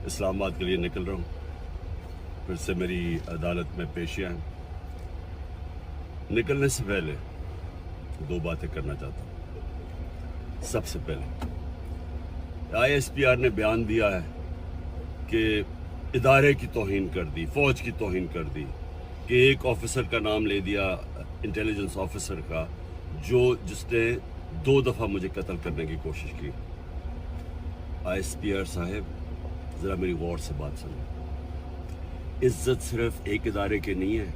اسلام آباد کے لیے نکل رہا ہوں. پھر سے میری عدالت میں پیشیاں ہیں. نکلنے سے پہلے دو باتیں کرنا چاہتا ہوں. سب سے پہلے آئی ایس پی آر نے بیان دیا ہے کہ ادارے کی توہین کر دی, فوج کی توہین کر دی, کہ ایک آفیسر کا نام لے دیا, انٹیلیجنس آفیسر کا, جس نے 2 دفعہ مجھے قتل کرنے کی کوشش کی. آئی ایس پی آر صاحب ذرا میری غور سے بات سنیں. عزت صرف ایک ادارے کی نہیں ہے,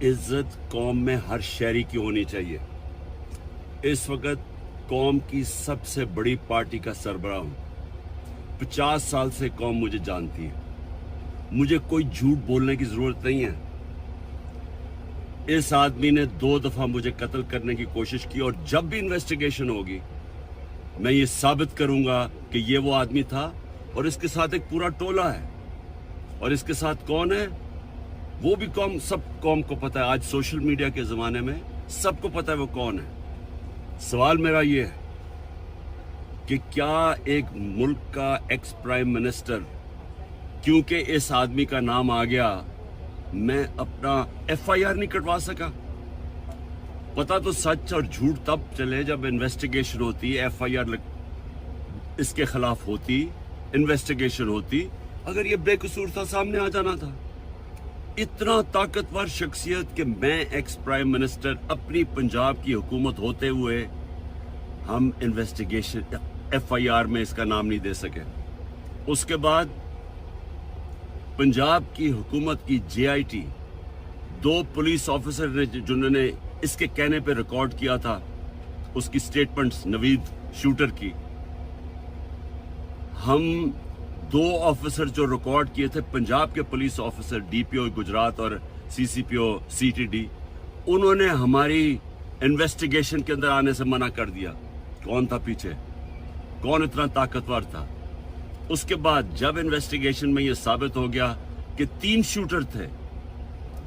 عزت قوم میں ہر شہری کی ہونی چاہیے. اس وقت قوم کی سب سے بڑی پارٹی کا سربراہ ہوں. 50 سال سے قوم مجھے جانتی ہے. مجھے کوئی جھوٹ بولنے کی ضرورت نہیں ہے. اس آدمی نے 2 دفعہ مجھے قتل کرنے کی کوشش کی, اور جب بھی انویسٹیگیشن ہوگی میں یہ ثابت کروں گا کہ یہ وہ آدمی تھا, اور اس کے ساتھ ایک پورا ٹولہ ہے. اور اس کے ساتھ کون ہے وہ بھی سب قوم کو پتہ ہے. آج سوشل میڈیا کے زمانے میں سب کو پتہ ہے وہ کون ہے. سوال میرا یہ ہے کہ کیا ایک ملک کا ایکس پرائم منسٹر, کیونکہ اس آدمی کا نام آ گیا, میں اپنا ایف آئی آر نہیں کٹوا سکا؟ پتہ تو سچ اور جھوٹ تب چلے جب انویسٹیگیشن ہوتی, ایف آئی آر اس کے خلاف ہوتی, انویسٹیگیشن ہوتی. اگر یہ بے قصور تھا سامنے آ جانا تھا. اتنا طاقتور شخصیت کہ میں ایکس پرائم منسٹر, اپنی پنجاب کی حکومت ہوتے ہوئے ہم انویسٹیگیشن ایف آئی آر میں اس کا نام نہیں دے سکے. اس کے بعد پنجاب کی حکومت کی جے آئی ٹی 2 پولیس آفیسر نے جنہوں نے اس کے کہنے پہ ریکارڈ کیا تھا اس کی سٹیٹمنٹس, نوید شوٹر کی, ہم 2 آفیسر جو ریکارڈ کیے تھے پنجاب کے پولیس آفیسر, ڈی پی او گجرات اور سی سی پی او سی ٹی ڈی, انہوں نے ہماری انویسٹیگیشن کے اندر آنے سے منع کر دیا. کون تھا پیچھے؟ کون اتنا طاقتور تھا؟ اس کے بعد جب انویسٹیگیشن میں یہ ثابت ہو گیا کہ 3 شوٹر تھے,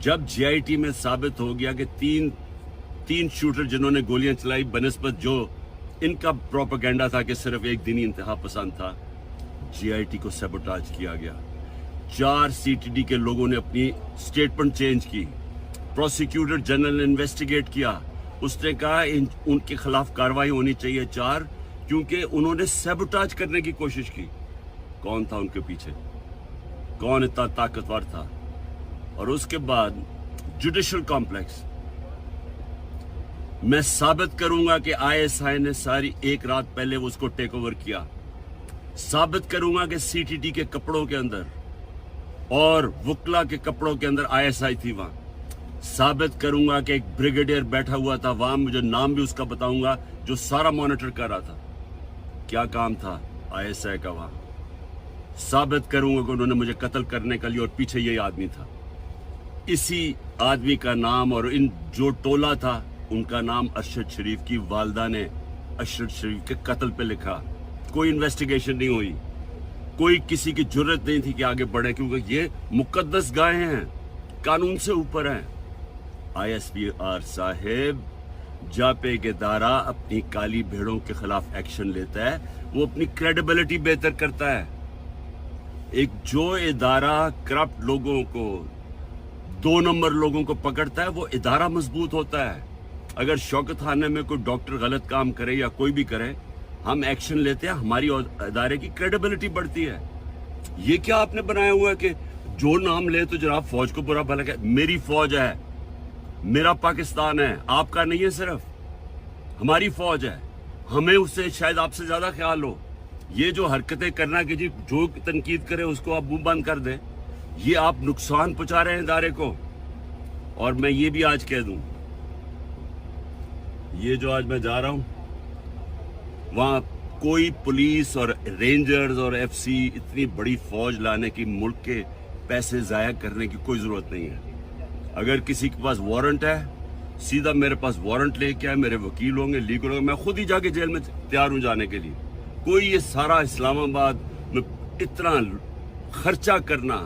جب جے آئی ٹی میں ثابت ہو گیا کہ تین شوٹر جنہوں نے گولیاں چلائی بنسبت جو ان کا پروپیگنڈا تھا کہ صرف ایک دینی انتہا پسند تھا, جے آئی ٹی کو سیبوٹاج کیا گیا. 4 سی ٹی ڈی کے لوگوں نے اپنی سٹیٹمنٹ چینج کی. پروسیکیوٹر جنرل نے انویسٹیگیٹ کیا, اس نے کہا ان کے خلاف کارروائی ہونی چاہیے 4, کیونکہ انہوں نے سیبوٹاج کرنے کی کوشش کی. کون تھا ان کے پیچھے؟ کون اتنا طاقتور تھا؟ اور اس کے بعد جوڈیشل کمپلیکس, میں ثابت کروں گا کہ آئی ایس آئی نے ساری ایک رات پہلے اس کو ٹیک اوور کیا. ثابت کروں گا کہ سی ٹی ٹی کے کپڑوں کے اندر اور وکلا کے کپڑوں کے اندر آئی ایس آئی تھی وہاں. ثابت کروں گا کہ ایک بریگیڈیئر بیٹھا ہوا تھا وہاں, مجھے نام بھی اس کا بتاؤں گا, جو سارا مانیٹر کر رہا تھا. کیا کام تھا آئی ایس آئی کا وہاں؟ ثابت کروں گا کہ انہوں نے مجھے قتل کرنے کے لیے, اور پیچھے یہی آدمی تھا. اسی آدمی کا نام اور ان جو ٹولہ تھا ان کا نام ارشد شریف کی والدہ نے ارشد شریف کے قتل پہ لکھا. کوئی انویسٹیگیشن نہیں ہوئی, کوئی کسی کی جرت نہیں تھی کہ آگے بڑھے, کیونکہ یہ مقدس گائے ہیں, قانون سے اوپر ہیں. آئی ایس پی آر صاحب, جب ایک ادارہ اپنی کالی بھیڑوں کے خلاف ایکشن لیتا ہے وہ اپنی کریڈیبلٹی بہتر کرتا ہے. ایک جو ادارہ کرپٹ لوگوں کو, 2 نمبر لوگوں کو پکڑتا ہے, وہ ادارہ مضبوط ہوتا ہے. اگر شوکت خانے میں کوئی ڈاکٹر غلط کام کرے یا کوئی بھی کرے, ہم ایکشن لیتے ہیں, ہماری ادارے کی کریڈیبلٹی بڑھتی ہے. یہ کیا آپ نے بنایا ہوا ہے کہ جو نام لے تو جناب فوج کو برا بھلا کہ میری فوج ہے, میرا پاکستان ہے, آپ کا نہیں ہے, صرف ہماری فوج ہے, ہمیں اس سے شاید آپ سے زیادہ خیال ہو. یہ جو حرکتیں کرنا کہ جی جو تنقید کرے اس کو آپ منہ بند کر دیں, یہ آپ نقصان پہنچا رہے ہیں ادارے کو. اور میں یہ بھی آج کہہ دوں, یہ جو آج میں جا رہا ہوں وہاں کوئی پولیس اور رینجرز اور ایف سی اتنی بڑی فوج لانے کی, ملک کے پیسے ضائع کرنے کی کوئی ضرورت نہیں ہے. اگر کسی کے پاس وارنٹ ہے سیدھا میرے پاس وارنٹ لے کے آئے, میرے وکیل ہوں گے, لیگل ہوں گے, میں خود ہی جا کے جیل میں تیار ہوں جانے کے لیے. کوئی یہ سارا اسلام آباد میں اتنا خرچہ کرنا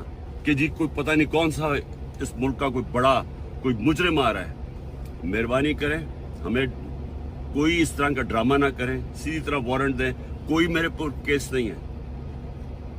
کہ جی کوئی پتہ نہیں کون سا اس ملک کا کوئی بڑا کوئی مجرم آ رہا ہے, مہربانی کریں ہمیں کوئی اس طرح کا ڈرامہ نہ کریں, سیدھی طرح وارنٹ دیں. کوئی میرے پر کیس نہیں ہے,